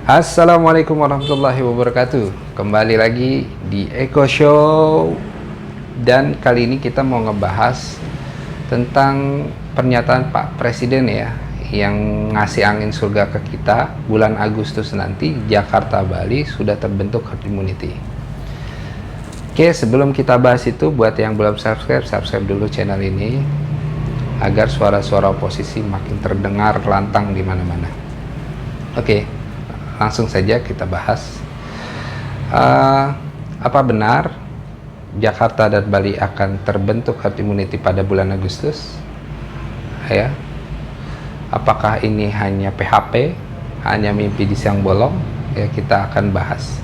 Assalamualaikum warahmatullahi wabarakatuh. Kembali lagi di Eko Show. Dan kali ini kita mau ngebahas tentang pernyataan Pak Presiden ya, yang ngasih angin surga ke kita. Bulan Agustus nanti Jakarta Bali sudah terbentuk herd immunity. Oke, sebelum kita bahas itu, buat yang belum subscribe dulu channel ini agar suara-suara oposisi makin terdengar lantang di mana-mana. Oke, langsung saja kita bahas. Apa benar Jakarta dan Bali akan terbentuk herd immunity pada bulan Agustus? Ya. Apakah ini hanya PHP, hanya mimpi di siang bolong? Ya, kita akan bahas.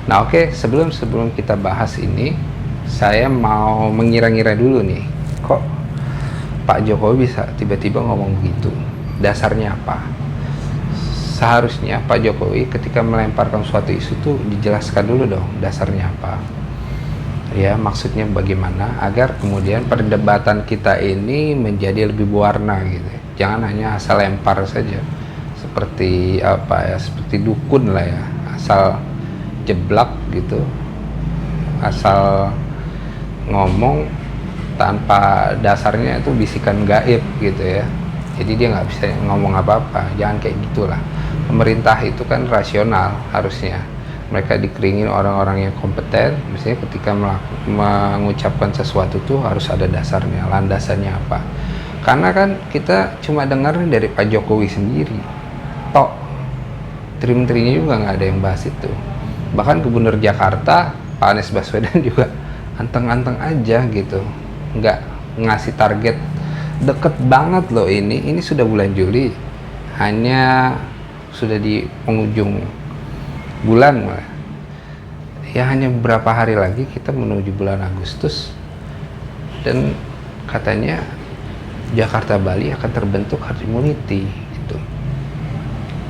Nah, oke, sebelum kita bahas ini, saya mau mengira-ngira dulu nih. Kok Pak Jokowi bisa tiba-tiba ngomong begitu? Dasarnya apa? Seharusnya Pak Jokowi ketika melemparkan suatu isu tuh dijelaskan dulu dong dasarnya apa, ya, maksudnya bagaimana, agar kemudian perdebatan kita ini menjadi lebih berwarna gitu. Jangan hanya asal lempar saja seperti apa ya, seperti dukun lah ya, asal jeblak gitu, asal ngomong tanpa dasarnya, itu bisikan gaib gitu ya. Jadi dia nggak bisa ngomong apa-apa. Jangan kayak gitulah. Pemerintah itu kan rasional harusnya. Mereka dikeringin orang-orang yang kompeten. Misalnya ketika mengucapkan sesuatu tuh harus ada dasarnya, landasannya apa. Karena kan kita cuma dengar dari Pak Jokowi sendiri. Tok, menteri-menterinya juga nggak ada yang bahas itu. Bahkan Gubernur Jakarta, Pak Anies Baswedan juga anteng-anteng aja gitu. Nggak ngasih target. Deket banget loh ini sudah bulan Juli, hanya sudah di penghujung bulan malah. Ya, hanya beberapa hari lagi kita menuju bulan Agustus, dan katanya Jakarta Bali akan terbentuk herd immunity gitu.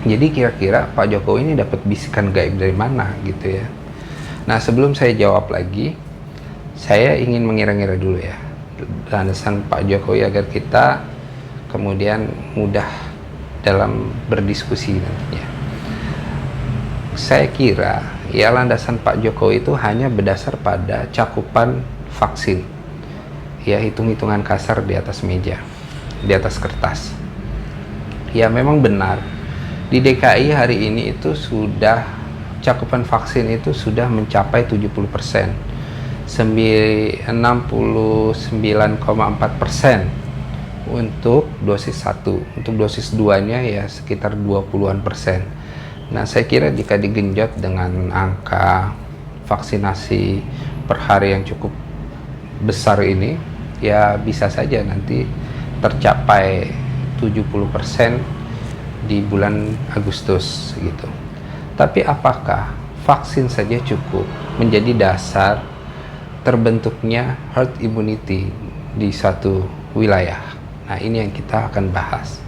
Jadi kira-kira Pak Jokowi ini dapat bisikan gaib dari mana gitu ya. Nah, sebelum saya jawab lagi, saya ingin mengira-ngira dulu ya landasan Pak Jokowi agar kita kemudian mudah dalam berdiskusi nantinya. Saya kira ya landasan Pak Jokowi itu hanya berdasar pada cakupan vaksin, ya, hitung-hitungan kasar di atas meja, di atas kertas. Ya, memang benar di DKI hari ini itu sudah cakupan vaksin itu sudah mencapai 70%, 69,4% untuk dosis 1. Untuk dosis 2-nya ya sekitar 20-an%. Nah, saya kira jika digenjot dengan angka vaksinasi per hari yang cukup besar ini, ya bisa saja nanti tercapai 70% di bulan Agustus gitu. Tapi apakah vaksin saja cukup menjadi dasar terbentuknya herd immunity di satu wilayah? Nah, ini yang kita akan bahas.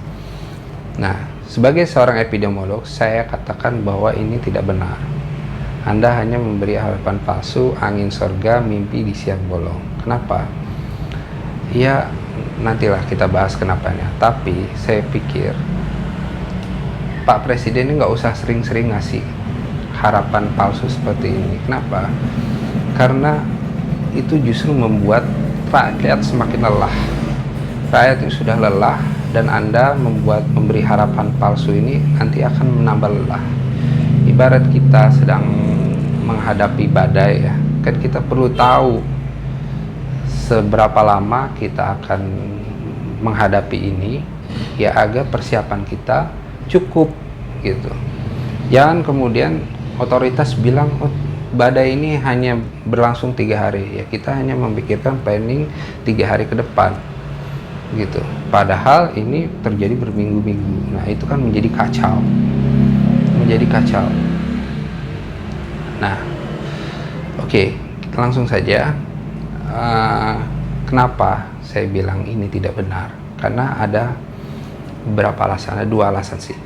Nah, sebagai seorang epidemiolog, saya katakan bahwa ini tidak benar. Anda hanya memberi harapan palsu, angin surga, mimpi di siang bolong. Kenapa? Ya, nantilah kita bahas kenapanya. Tapi saya pikir Pak Presiden ini nggak usah sering-sering ngasih harapan palsu seperti ini. Kenapa? Karena itu justru membuat rakyat semakin lelah. Rakyat itu sudah lelah, dan Anda memberi harapan palsu ini nanti akan menambah lelah. Ibarat kita sedang menghadapi badai ya, kan kita perlu tahu seberapa lama kita akan menghadapi ini ya, agar persiapan kita cukup gitu. Jangan kemudian otoritas bilang, oh, badai ini hanya berlangsung 3 hari, ya kita hanya memikirkan planning 3 hari ke depan gitu, padahal ini terjadi berminggu-minggu. Nah, itu kan menjadi kacau. Nah, oke, langsung saja. Kenapa saya bilang ini tidak benar? Karena ada beberapa alasan, ada 2 alasan sih.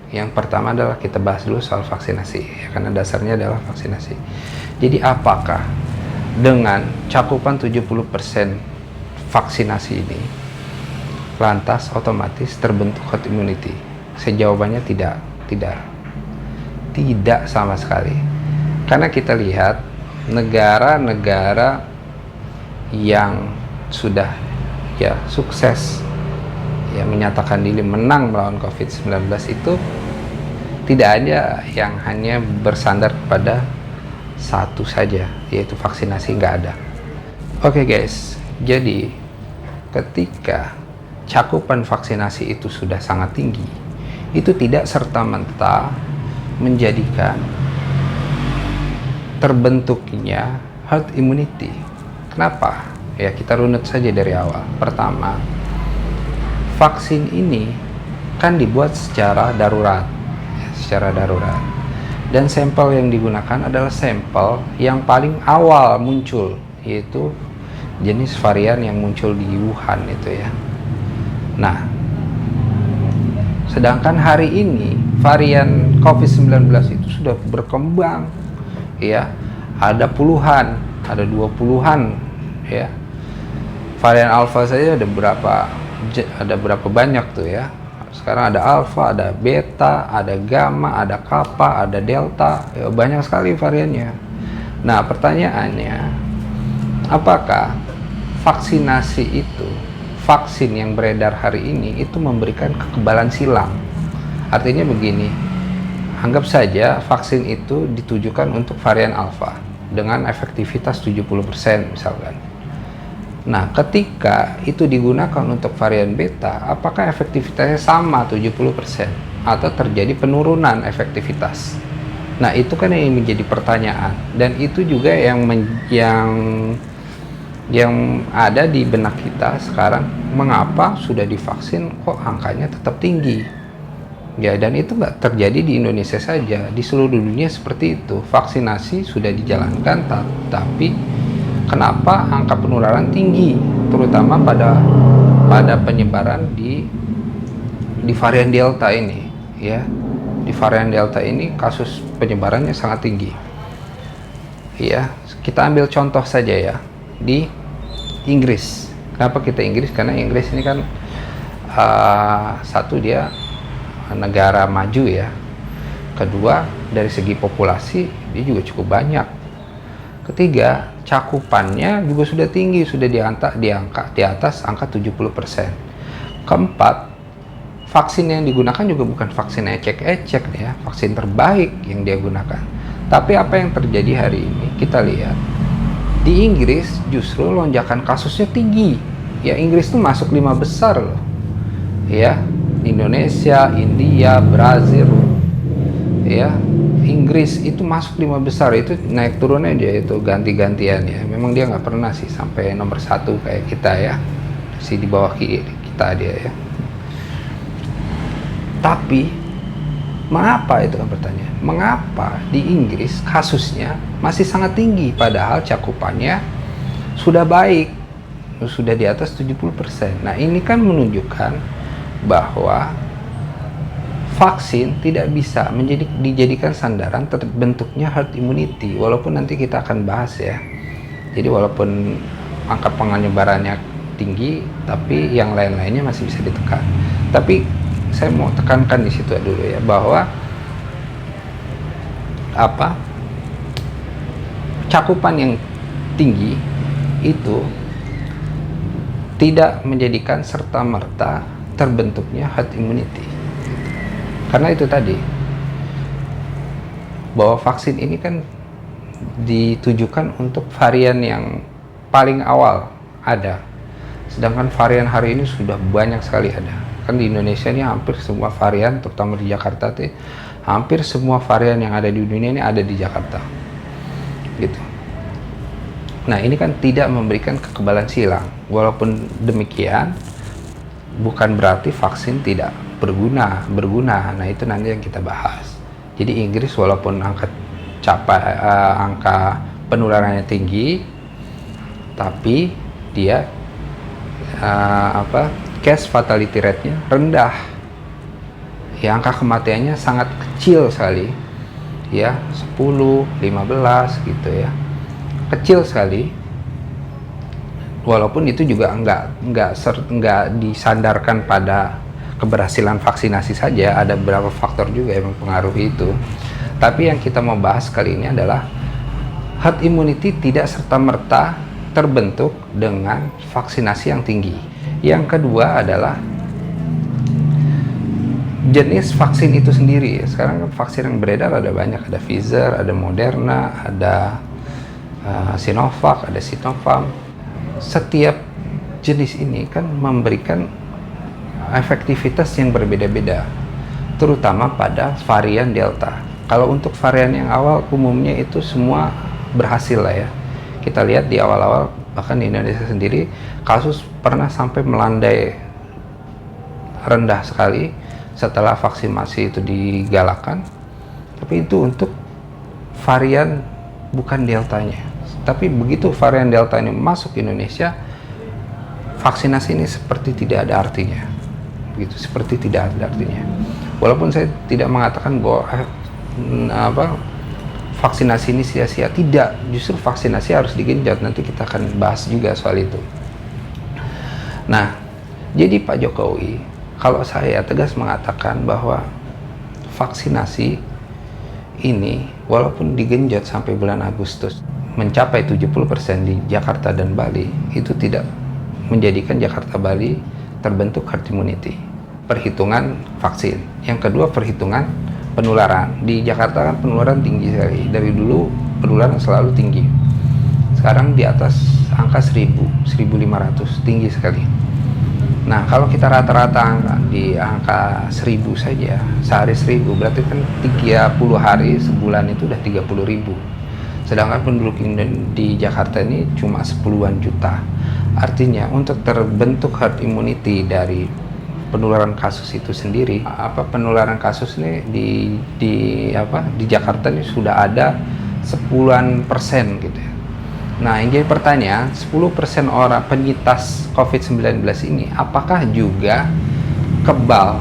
Yang pertama adalah kita bahas dulu soal vaksinasi ya, karena dasarnya adalah vaksinasi. Jadi apakah dengan cakupan 70% vaksinasi ini lantas otomatis terbentuk herd immunity? Jawabannya tidak Tidak sama sekali. Karena kita lihat negara-negara yang sudah ya sukses ya menyatakan diri menang melawan COVID-19 itu tidak ada yang hanya bersandar pada satu saja, yaitu vaksinasi. Nggak ada. Oke guys, jadi ketika cakupan vaksinasi itu sudah sangat tinggi, itu tidak serta-merta menjadikan terbentuknya herd immunity. Kenapa? Ya kita runut saja dari awal. Pertama, vaksin ini kan dibuat secara darurat, dan sampel yang digunakan adalah sampel yang paling awal muncul, yaitu jenis varian yang muncul di Wuhan itu ya. Nah, sedangkan hari ini varian COVID-19 itu sudah berkembang ya, ada puluhan, ada 20-an ya. Varian alpha saja ada berapa banyak tuh ya. Sekarang ada alpha, ada beta, ada gamma, ada kappa, ada delta, ya, banyak sekali variannya. Nah, pertanyaannya, apakah vaksinasi itu, vaksin yang beredar hari ini itu memberikan kekebalan silang? Artinya begini, anggap saja vaksin itu ditujukan untuk varian alpha dengan efektivitas 70% misalkan. Nah, ketika itu digunakan untuk varian beta, apakah efektivitasnya sama 70% atau terjadi penurunan efektivitas? Nah, itu kan yang menjadi pertanyaan, dan itu juga yang ada di benak kita sekarang. Mengapa sudah divaksin kok angkanya tetap tinggi? Ya, dan itu nggak terjadi di Indonesia saja, di seluruh dunia seperti itu. Vaksinasi sudah dijalankan, tapi kenapa angka penularan tinggi, terutama pada penyebaran di varian delta ini ya. Di varian delta ini kasus penyebarannya sangat tinggi ya. Kita ambil contoh saja ya, di Inggris. Kenapa kita Inggris? Karena Inggris ini kan satu, dia negara maju ya. Kedua, dari segi populasi dia juga cukup banyak. Ketiga, cakupannya juga sudah tinggi, sudah di atas angka 70%. Keempat, vaksin yang digunakan juga bukan vaksin ecek-ecek ya, vaksin terbaik yang dia gunakan. Tapi apa yang terjadi hari ini? Kita lihat di Inggris justru lonjakan kasusnya tinggi. Ya, Inggris tuh masuk 5 besar loh. Ya, Indonesia, India, Brazil. Ya, Inggris itu masuk 5 besar, itu naik turunnya dia itu ganti-gantian ya. Memang dia nggak pernah sih sampai nomor 1 kayak kita ya, si di bawah kita dia ya. Tapi mengapa, itu kan pertanyaan, mengapa di Inggris kasusnya masih sangat tinggi padahal cakupannya sudah baik, sudah di atas 70%. Nah, ini kan menunjukkan bahwa vaksin tidak bisa dijadikan sandaran terbentuknya herd immunity, walaupun nanti kita akan bahas ya. Jadi walaupun angka penyebarannya tinggi, tapi yang lain-lainnya masih bisa ditekan. Tapi saya mau tekankan di situ dulu ya, bahwa cakupan yang tinggi itu tidak menjadikan serta-merta terbentuknya herd immunity. Karena itu tadi, bahwa vaksin ini kan ditujukan untuk varian yang paling awal ada, sedangkan varian hari ini sudah banyak sekali ada. Kan di Indonesia ini hampir semua varian, terutama di Jakarta, hampir semua varian yang ada di dunia ini ada di Jakarta gitu. Nah, ini kan tidak memberikan kekebalan silang. Walaupun demikian, bukan berarti vaksin tidak berguna. Nah, itu nanti yang kita bahas. Jadi Inggris walaupun angka penularannya tinggi, tapi dia case fatality rate-nya rendah. Ya, angka kematiannya sangat kecil sekali. Ya, 10, 15 gitu ya. Kecil sekali. Walaupun itu juga nggak disandarkan pada keberhasilan vaksinasi saja, ada beberapa faktor juga yang mempengaruhi itu. Tapi yang kita mau bahas kali ini adalah herd immunity tidak serta-merta terbentuk dengan vaksinasi yang tinggi. Yang kedua adalah jenis vaksin itu sendiri. Sekarang kan vaksin yang beredar ada banyak, ada Pfizer, ada Moderna, ada Sinovac, ada Sinopharm. Setiap jenis ini kan memberikan efektivitas yang berbeda-beda, terutama pada varian Delta. Kalau untuk varian yang awal umumnya itu semua berhasil lah ya. Kita lihat di awal-awal bahkan di Indonesia sendiri kasus pernah sampai melandai rendah sekali setelah vaksinasi itu digalakkan. Tapi itu untuk varian bukan Deltanya. Tapi begitu varian Delta ini masuk ke Indonesia, vaksinasi ini seperti tidak ada artinya. Begitu, seperti tidak ada artinya. Walaupun saya tidak mengatakan bahwa vaksinasi ini sia-sia, tidak, justru vaksinasi harus digenjot. Nanti kita akan bahas juga soal itu. Nah, jadi Pak Jokowi, kalau saya tegas mengatakan bahwa vaksinasi ini walaupun digenjot sampai bulan Agustus mencapai 70% di Jakarta dan Bali, itu tidak menjadikan Jakarta Bali terbentuk herd immunity. Perhitungan vaksin. Yang kedua, perhitungan penularan. Di Jakarta kan penularan tinggi sekali. Dari dulu penularan selalu tinggi. Sekarang di atas angka 1000, 1500, tinggi sekali. Nah, kalau kita rata-rata di angka 1000 saja, sehari 1000, berarti kan 30 hari sebulan itu udah 30.000. Sedangkan penduduk di Jakarta ini cuma 10-an juta. Artinya untuk terbentuk herd immunity dari penularan kasus itu sendiri, penularan kasus ini di Jakarta ini sudah ada 10% gitu ya. Nah, yang jadi pertanyaan, 10% orang penyintas COVID-19 ini apakah juga kebal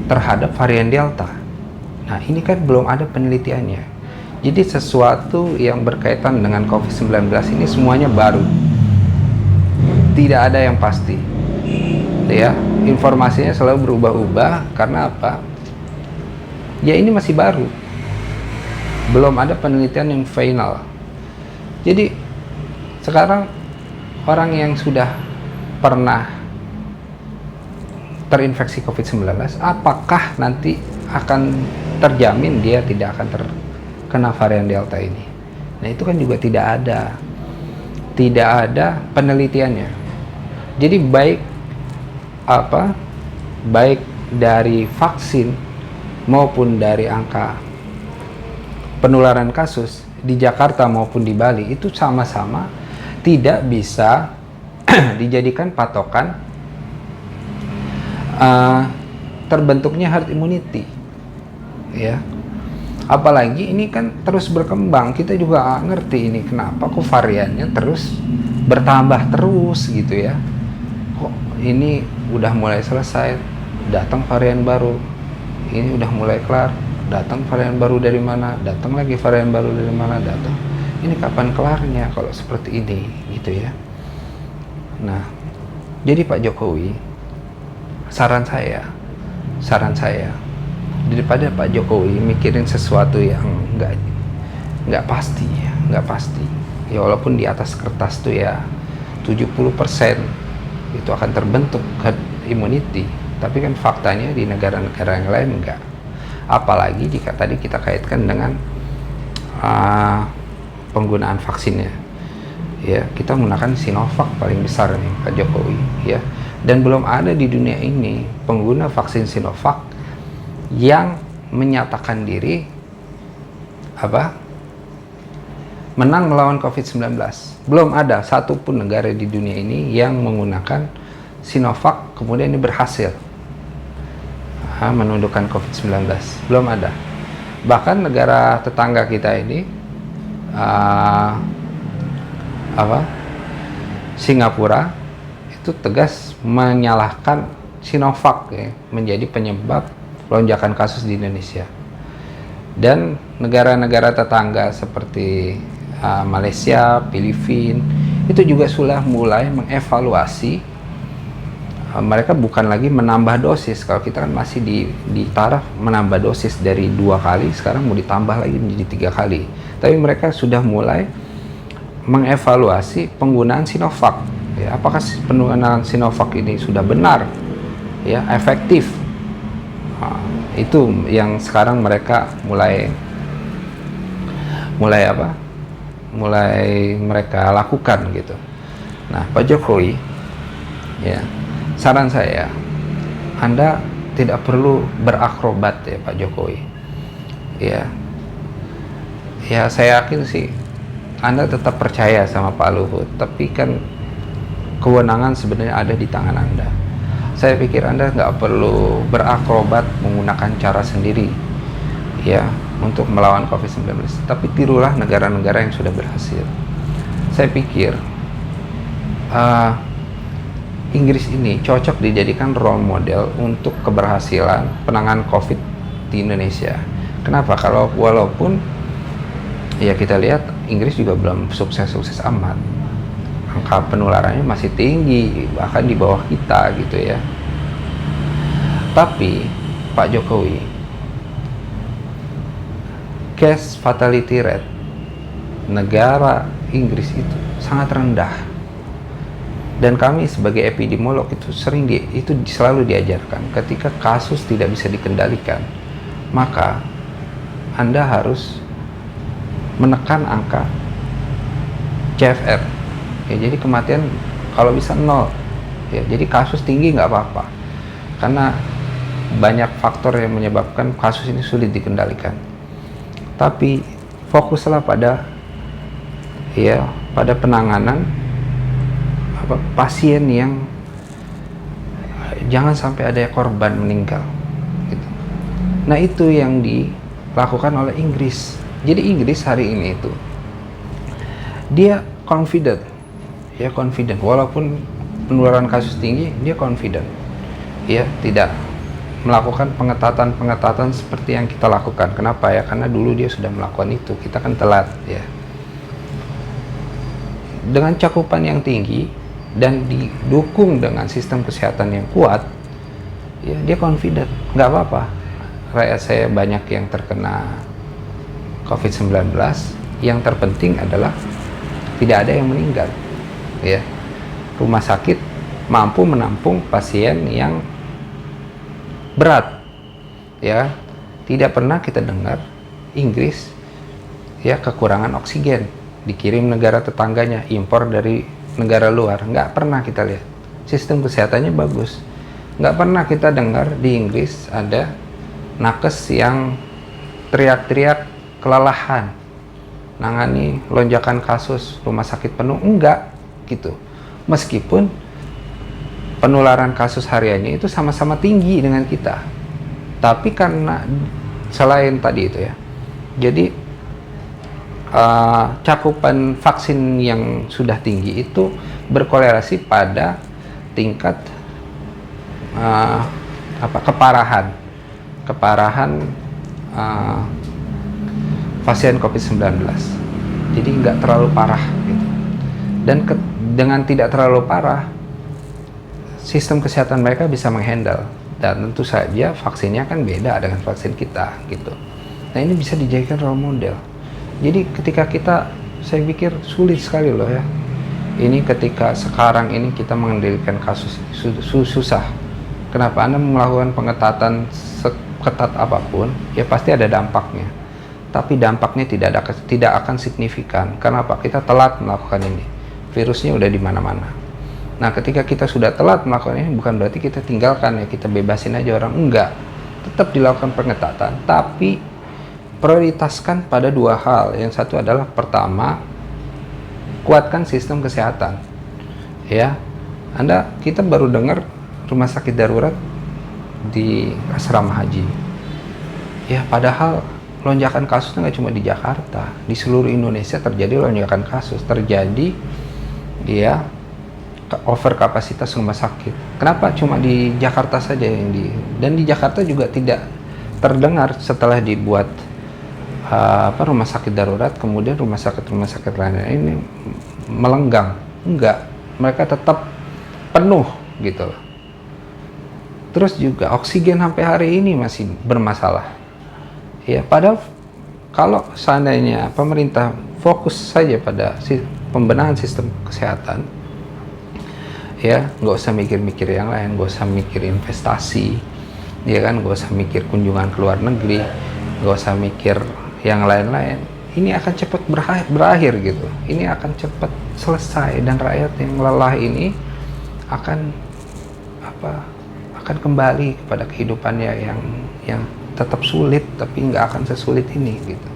terhadap varian Delta? Nah, ini kan belum ada penelitiannya. Jadi sesuatu yang berkaitan dengan COVID-19 ini semuanya baru. Tidak ada yang pasti. Ya, informasinya selalu berubah-ubah. Karena apa? Ya, ini masih baru. Belum ada penelitian yang final. Jadi sekarang orang yang sudah pernah terinfeksi COVID-19, apakah nanti akan terjamin dia tidak akan terkena varian Delta ini? Nah, itu kan juga tidak ada penelitiannya. Jadi baik dari vaksin maupun dari angka penularan kasus di Jakarta maupun di Bali itu sama-sama tidak bisa dijadikan patokan terbentuknya herd immunity, ya. Apalagi ini kan terus berkembang, kita juga ngerti ini kenapa kok variannya terus bertambah terus gitu ya. Kok ini udah mulai selesai, datang varian baru, ini udah mulai kelar, datang varian baru dari mana, datang lagi varian baru dari mana, datang. Ini kapan kelarnya kalau seperti ini gitu ya. Nah, jadi Pak Jokowi, saran saya daripada Pak Jokowi mikirin sesuatu yang nggak pasti ya, walaupun di atas kertas tuh ya 70% itu akan terbentuk herd immunity, tapi kan faktanya di negara-negara yang lain enggak. Apalagi jika tadi kita kaitkan dengan penggunaan vaksinnya, ya, kita menggunakan Sinovac paling besar nih Pak Jokowi, ya, dan belum ada di dunia ini pengguna vaksin Sinovac yang menyatakan diri menang melawan COVID-19. Belum ada satupun negara di dunia ini yang menggunakan Sinovac kemudian ini berhasil menundukkan COVID-19. Belum ada. Bahkan negara tetangga kita ini Singapura itu tegas menyalahkan Sinovac ya, menjadi penyebab lonjakan kasus di Indonesia. Dan negara-negara tetangga seperti Malaysia, Filipina itu juga sudah mulai mengevaluasi mereka bukan lagi menambah dosis. Kalau kita kan masih di taraf menambah dosis dari 2 kali, sekarang mau ditambah lagi menjadi 3 kali. Tapi mereka sudah mulai mengevaluasi penggunaan Sinovac. Ya, apakah penggunaan Sinovac ini sudah benar, ya, efektif? Nah, itu yang sekarang mereka mulai mereka lakukan gitu. Nah, Pak Jokowi, ya, saran saya, Anda tidak perlu berakrobat ya Pak Jokowi. Ya, saya yakin sih Anda tetap percaya sama Pak Luhut, tapi kan kewenangan sebenarnya ada di tangan Anda. Saya pikir Anda nggak perlu berakrobat menggunakan cara sendiri, ya, untuk melawan COVID-19. Tapi tirulah negara-negara yang sudah berhasil. Saya pikir Inggris ini cocok dijadikan role model untuk keberhasilan penanganan COVID di Indonesia. Kenapa? Walaupun ya kita lihat Inggris juga belum sukses-sukses amat. Angka penularannya masih tinggi, bahkan di bawah kita gitu ya. Tapi Pak Jokowi, case fatality rate negara Inggris itu sangat rendah. Dan kami sebagai epidemiolog itu selalu diajarkan, ketika kasus tidak bisa dikendalikan, maka Anda harus menekan angka CFR. Ya, jadi kematian kalau bisa 0. Ya, jadi kasus tinggi nggak apa-apa, karena banyak faktor yang menyebabkan kasus ini sulit dikendalikan. Tapi fokuslah pada penanganan pasien yang jangan sampai ada korban meninggal gitu. Nah, itu yang dilakukan oleh Inggris. Jadi Inggris hari ini itu dia confident walaupun penularan kasus tinggi, dia confident, ya, tidak melakukan pengetatan seperti yang kita lakukan. Kenapa ya? Karena dulu dia sudah melakukan itu, kita kan telat ya. Dengan cakupan yang tinggi dan didukung dengan sistem kesehatan yang kuat, ya, dia confident, nggak apa-apa. Rakyat saya banyak yang terkena COVID-19, yang terpenting adalah tidak ada yang meninggal, ya. Rumah sakit mampu menampung pasien yang berat, ya. Tidak pernah kita dengar Inggris, ya, kekurangan oksigen, dikirim negara tetangganya, impor dari negara luar, nggak pernah kita lihat. Sistem kesehatannya bagus. Nggak pernah kita dengar di Inggris ada nakes yang teriak-teriak kelelahan nangani lonjakan kasus, rumah sakit penuh, enggak gitu. Meskipun penularan kasus hariannya itu sama-sama tinggi dengan kita, tapi karena selain tadi itu ya, jadi cakupan vaksin yang sudah tinggi itu berkorelasi pada tingkat keparahan pasien COVID-19. Jadi nggak terlalu parah gitu. Dan dengan tidak terlalu parah, sistem kesehatan mereka bisa menghandle. Dan tentu saja vaksinnya kan beda dengan vaksin kita gitu. Nah, ini bisa dijadikan role model. Jadi ketika saya pikir sulit sekali loh ya. Ini ketika sekarang ini kita mengendalikan kasus susah. Kenapa? Anda melakukan pengetatan seketat apapun, ya pasti ada dampaknya. Tapi dampaknya tidak akan signifikan. Kenapa? Kita telat melakukan ini. Virusnya udah di mana-mana. Nah, ketika kita sudah telat melakukan ini, bukan berarti kita tinggalkan ya, kita bebasin aja orang. Enggak. Tetap dilakukan pengetatan, tapi prioritaskan pada 2 hal. Yang satu adalah pertama, kuatkan sistem kesehatan. Ya. Kita baru dengar rumah sakit darurat di asrama haji. Ya, padahal lonjakan kasusnya nggak cuma di Jakarta, di seluruh Indonesia terjadi lonjakan kasus, terjadi ya over kapasitas rumah sakit. Kenapa cuma di Jakarta saja dan di Jakarta juga tidak terdengar setelah dibuat rumah sakit darurat, kemudian rumah sakit lainnya ini melenggang. Enggak, mereka tetap penuh gitu loh. Terus juga oksigen sampai hari ini masih bermasalah. Ya, padahal kalau seandainya pemerintah fokus saja pada pembenahan sistem kesehatan, ya nggak usah mikir-mikir yang lain, nggak usah mikir investasi, ya kan, nggak usah mikir kunjungan ke luar negeri, nggak usah mikir yang lain-lain. Ini akan cepat berakhir gitu. Ini akan cepat selesai dan rakyat yang lelah ini akan kembali kepada kehidupannya yang tetap sulit, tapi nggak akan sesulit ini gitu.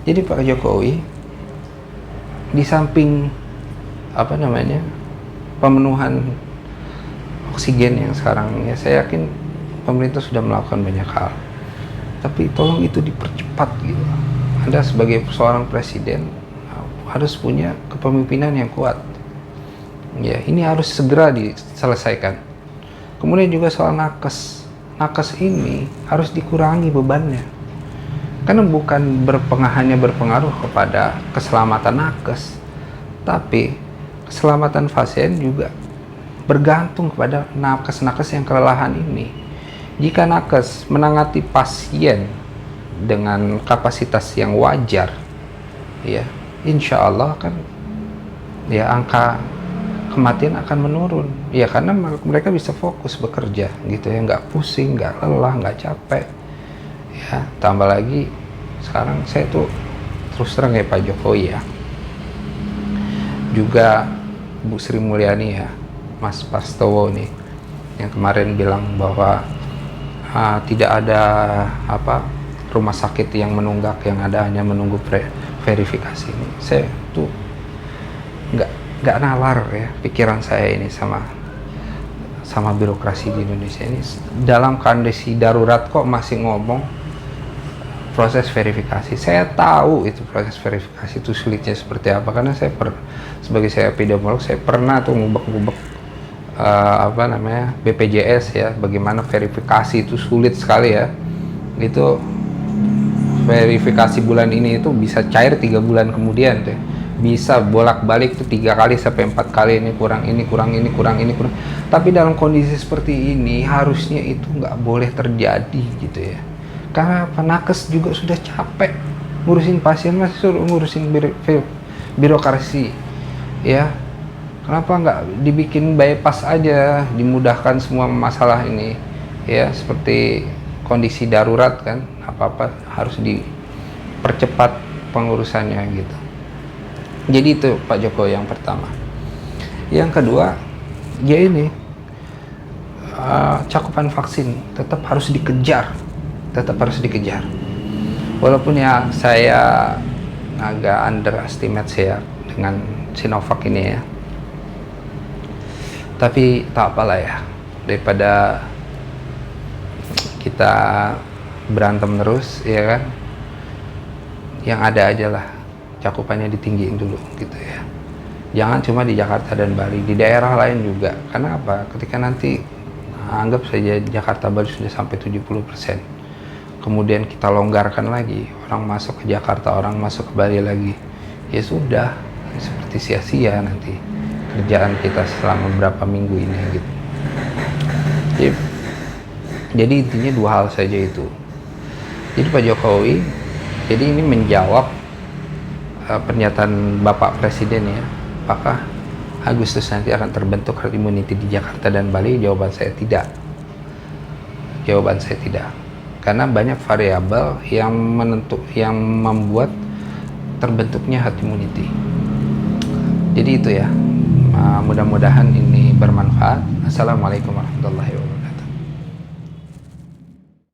Jadi Pak Jokowi, di samping pemenuhan oksigen yang sekarang, ya saya yakin pemerintah sudah melakukan banyak hal, tapi tolong itu dipercepat gitu. Anda sebagai seorang presiden harus punya kepemimpinan yang kuat. Ya, ini harus segera diselesaikan. Kemudian juga soal nakes ini harus dikurangi bebannya, karena bukan hanya berpengaruh kepada keselamatan nakes, tapi keselamatan pasien juga bergantung kepada nakes yang kelelahan ini. Jika nakes menangani pasien dengan kapasitas yang wajar, ya insya Allah kan ya angka kematian akan menurun, ya karena mereka bisa fokus bekerja gitu ya, nggak pusing, nggak lelah, nggak capek ya. Tambah lagi sekarang saya tuh terus terang ya Pak Jokowi ya, juga Bu Sri Mulyani ya, Mas Prastowo nih yang kemarin bilang bahwa tidak ada rumah sakit yang menunggak, yang ada hanya menunggu verifikasi. Ini saya tuh nggak nalar ya pikiran saya ini sama birokrasi di Indonesia ini. Dalam kondisi darurat kok masih ngomong proses verifikasi. Saya tahu itu proses verifikasi itu sulitnya seperti apa, karena sebagai saya epidemiolog, saya pernah tuh ngubek-ngubek BPJS ya, bagaimana verifikasi itu sulit sekali ya. Itu verifikasi bulan ini itu bisa cair 3 bulan kemudian deh. Bisa bolak-balik tuh 3 kali sampai 4 kali, ini kurang, ini kurang, ini kurang, ini kurang. Tapi dalam kondisi seperti ini harusnya itu nggak boleh terjadi gitu ya. Karena nakes juga sudah capek ngurusin pasien, masih suruh ngurusin birokrasi ya. Kenapa nggak dibikin bypass aja, dimudahkan semua masalah ini ya, seperti kondisi darurat kan, apa-apa harus dipercepat pengurusannya gitu. Jadi itu Pak Jokowi yang pertama. Yang kedua, ya ini cakupan vaksin tetap harus dikejar, walaupun ya saya agak underestimate saya dengan Sinovac ini ya, tapi tak apalah ya, daripada kita berantem terus ya kan, yang ada aja lah, cakupannya ditinggiin dulu gitu ya. Jangan cuma di Jakarta dan Bali, di daerah lain juga. Karena apa? Ketika nanti anggap saja Jakarta Bali sudah sampai 70%, kemudian kita longgarkan lagi, orang masuk ke Jakarta, orang masuk ke Bali lagi, ya sudah, seperti sia-sia nanti kerjaan kita selama beberapa minggu ini gitu. Jadi intinya 2 hal saja itu. Jadi Pak Jokowi, jadi ini menjawab pernyataan Bapak Presiden ya, apakah Agustus nanti akan terbentuk herd immunity di Jakarta dan Bali? Jawaban saya tidak. Karena banyak variabel yang membuat terbentuknya herd immunity. Jadi itu ya. Mudah-mudahan ini bermanfaat. Assalamualaikum warahmatullahi wabarakatuh.